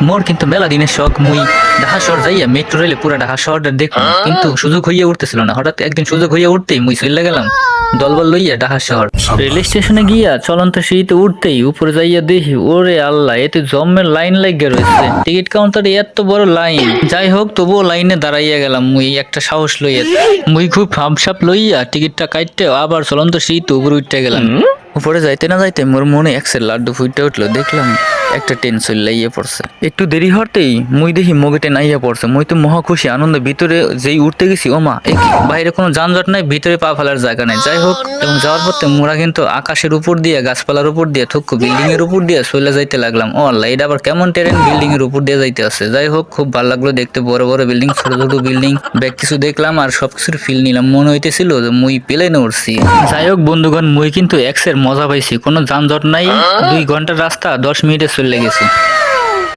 মোর কিন্তু মেলা দিনের শখ মুই ঢাকা শহর যাইয়া মেট্রো রেলে পুরা ঢাকা শহরটা দেখুন, কিন্তু সুযোগ হইয়া উঠতেছিল না। হঠাৎ একদিন সুযোগ হইয়া উঠতেই মুই চলে গেলাম দলবল লইয়া ঢাকা শহর। রেল স্টেশনে গিয়া চলন্ত সিঁড়িতে উঠতেই উপরে যাইয়া দেখি, ওরে আল্লাহ, এতে জম্মের লাইন লাগিয়ে রয়েছে। টিকিট কাউন্টারে এত বড় লাইন। যাই হোক, তবুও লাইনে দাঁড়াইয়া গেলাম মুই একটা সাহস লইয়া। মুই খুব হামসাপ লইয়া টিকিটটা কাটতে আবার চলন্ত সিঁড়িতে উপরে উঠতে গেলাম। উপরে যাইতে না যাইতে মোর মনে একসের লাড্ডু ফুটে উঠলো। দেখলাম একটা ট্রেন চলে ইয়ে পড়ছে। একটু দেরি হতেই মুই দেখি মগে ট্রেন আইয়া পড়ছে। মুই তো মহা খুশি আনন্দ। ভিতরে যেই উঠতে গেছি, ওমা বাইরে কোনো যানজট নাই, ভিতরে পা ফেলার জায়গা নাই। যাই হোক, এবং যাওয়ার পথে মোরা কিন্তু আকাশের উপর দিয়ে, গাছপালার উপর দিয়ে, থুকু বিল্ডিং এর উপর দিয়ে চলে যাইতে লাগলাম। ও আল্লাহ, এটা আবার কেমন ট্রেন বিল্ডিং এর উপর দিয়ে যাইতে আছে। যাই হোক, খুব ভালো লাগলো দেখতে, বড় বড় বিল্ডিং, ছোট ছোট বিল্ডিং, ব্যাগ কিছু দেখলাম আর সবকিছুর ফিল নিলাম। মনে হইতেছিল যে মুই প্লেনে উঠছি। যাই হোক বন্ধুগণ, মুই কিন্তু এক্সের মজা পাইছি। কোনো যানজট নাই, 2 ঘন্টার রাস্তা 10 মিনিটে চলে গেছি।